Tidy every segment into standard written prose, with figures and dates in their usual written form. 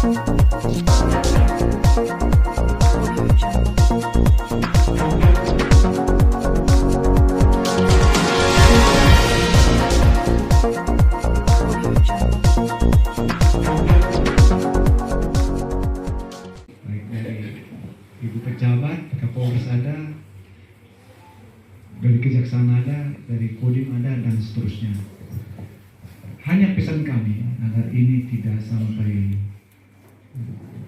Ibu Pejabat, Kapolres ada, dari Kejaksaan ada, dari Kodim ada, dan seterusnya. Hanya pesan kami agar ini tidak sampai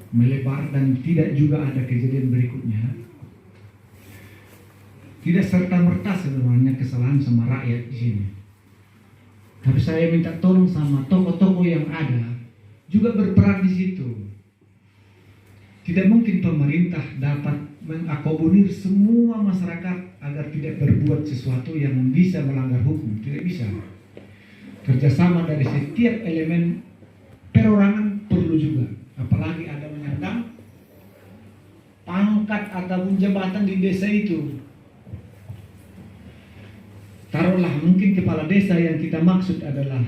melebar dan tidak juga ada kejadian berikutnya. Tidak serta-merta sebenarnya kesalahan sama rakyat di sini. Tapi saya minta tolong sama tokoh-tokoh yang ada juga berperan di situ. Tidak mungkin pemerintah dapat mengakomodir semua masyarakat agar tidak berbuat sesuatu yang bisa melanggar hukum. Tidak bisa. Kerjasama dari setiap elemen perorangan perlu juga. Apalagi ada menyandang pangkat ataupun jabatan di desa itu. Taruhlah mungkin kepala desa yang kita maksud adalah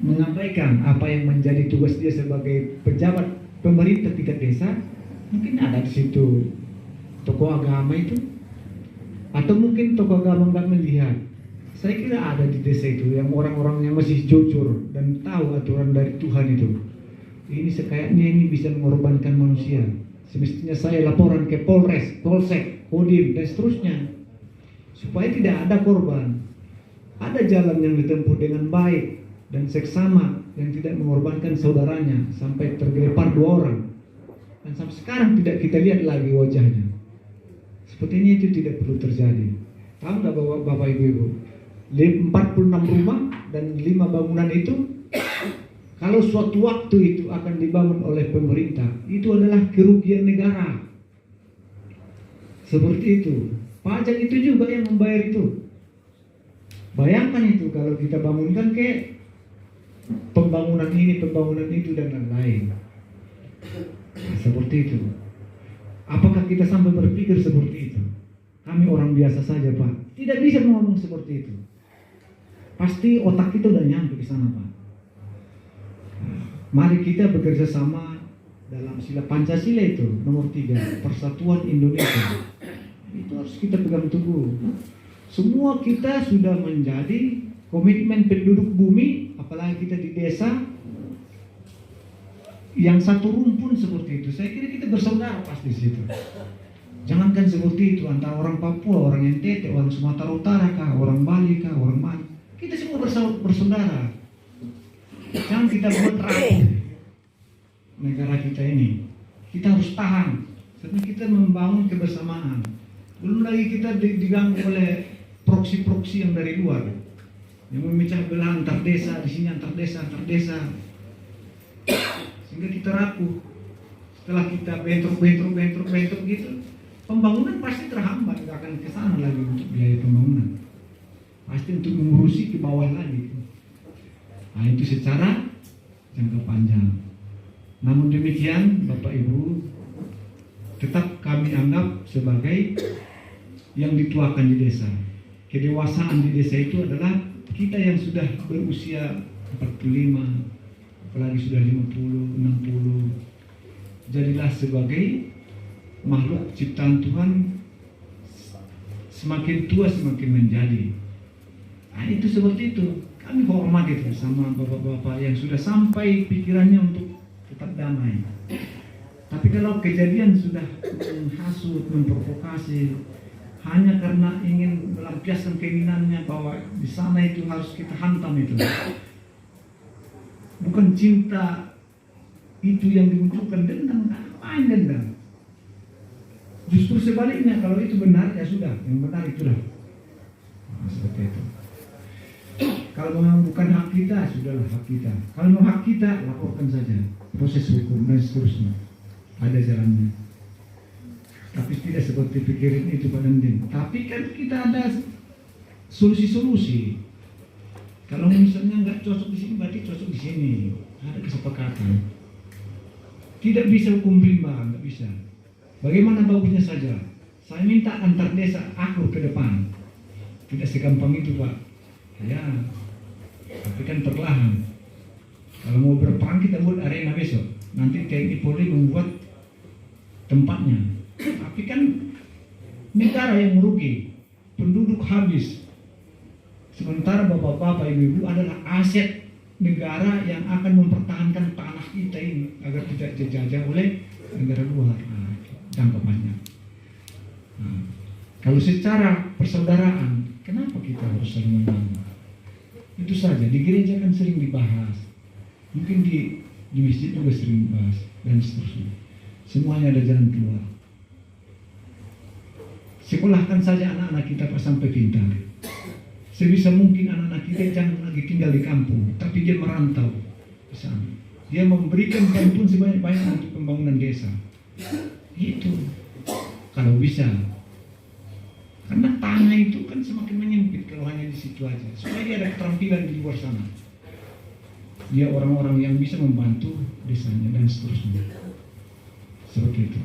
mengabaikan apa yang menjadi tugas dia sebagai pejabat pemerintah tingkat desa. Mungkin ada di situ tokoh agama itu, atau mungkin tokoh agama nggak melihat. Saya kira ada di desa itu yang orang-orang yang masih jujur dan tahu aturan dari Tuhan itu. Ini sekayaknya ini bisa mengorbankan manusia. Semestinya saya laporan ke Polres, Polsek, Kodim dan seterusnya supaya tidak ada korban. Ada jalan yang ditempuh dengan baik dan seksama yang tidak mengorbankan saudaranya sampai tergelepar 2 orang. Dan sampai sekarang tidak kita lihat lagi wajahnya. Sepertinya itu tidak perlu terjadi. Tahu nggak Bapak Ibu? 46 rumah dan 5 bangunan itu kalau suatu waktu itu akan dibangun oleh pemerintah, itu adalah kerugian negara. Seperti itu. Pajak itu juga yang membayar itu. Bayangkan itu kalau kita bangunkan ke pembangunan ini, pembangunan itu dan lain-lain. Nah, seperti itu. Apakah kita sampai berpikir seperti itu? Kami orang biasa saja, Pak. Tidak bisa ngomong seperti itu. Pasti otak kita udah nyampe ke sana, Pak. Nah, mari kita bekerja sama dalam sila Pancasila itu nomor 3, Persatuan Indonesia. Itu harus kita pegang teguh. Semua kita sudah menjadi komitmen penduduk bumi, apalagi kita di desa yang satu rumpun seperti itu. Saya kira kita bersaudara pasti di situ. Jangankan seperti itu antara orang Papua, orang NTT, orang Sumatera Utara kah, orang Bali kah, orang mana. Kita semua bersaudara. Jangan kita buat rapuh negara kita ini. Kita harus tahan. Sebab kita membangun kebersamaan. Belum lagi kita diganggu oleh proksi-proksi yang dari luar yang memecah belah antar desa, di sini antar desa, sehingga kita rapuh. Setelah kita bentrok gitu, pembangunan pasti terhambat, nggak akan ke sana lagi untuk biaya pembangunan. Pasti untuk mengurusi ke bawah lagi. Nah, itu secara jangka panjang. Namun demikian, Bapak Ibu, tetap kami anggap sebagai yang dituakan di desa. Kedewasaan di desa itu adalah kita yang sudah berusia 45, apalagi sudah 50, 60. Jadilah sebagai makhluk ciptaan Tuhan, semakin tua semakin menjadi. Nah, itu seperti itu. Kami hormat itu sama bapak-bapak yang sudah sampai pikirannya untuk tetap damai. Tapi kalau kejadian sudah menghasut, memprovokasi, hanya karena ingin melampiaskan keinginannya bahwa di sana itu harus kita hantam itu. Bukan cinta itu yang dimunculkan, dendam, ngapain dendam? Justru sebaliknya, kalau itu benar ya sudah, yang benar itulah. Nah, seperti itu. Kalau memang bukan hak kita, sudahlah hak kita. Kalau memang hak kita, laporkan saja. Proses hukum dan seterusnya. Ada jalannya. Tapi tidak seperti pikirin itu Pak Nandin. Tapi kan kita ada solusi-solusi. Kalau misalnya nggak cocok di sini, berarti cocok di sini. Ada kesepakatan. Tidak bisa hukum rimba, nggak bisa. Bagaimana bagusnya saja. Saya minta antar desa akur ke depan. Tidak segampang itu Pak. Ya, tapi kan perlahan. Kalau mau berperang kita buat arena besok. nanti TNI Polri membuat tempatnya. Tapi kan negara yang merugi, penduduk habis. Sementara bapak-bapak, ibu-ibu adalah aset negara yang akan mempertahankan tanah kita ini agar tidak dijajah oleh negara luar. Nah, tanggapannya. Nah, kalau secara persaudaraan, kenapa kita harus saling membangun? Itu saja. Di gereja kan sering dibahas, mungkin di masjid juga sering dibahas dan seterusnya. Semuanya ada jalan keluar. Sekolahkan saja anak-anak kita sampai pintar. Sebisa mungkin anak-anak kita jangan lagi tinggal di kampung, tapi dia merantau ke sana. Dia memberikan bantuan sebanyak-banyak untuk pembangunan desa. Itu kalau bisa. Karena tanah itu kan semakin menyempit kalau hanya di situ aja. Supaya dia ada keterampilan di luar sana. Dia orang-orang yang bisa membantu desanya dan seterusnya. Seperti itu.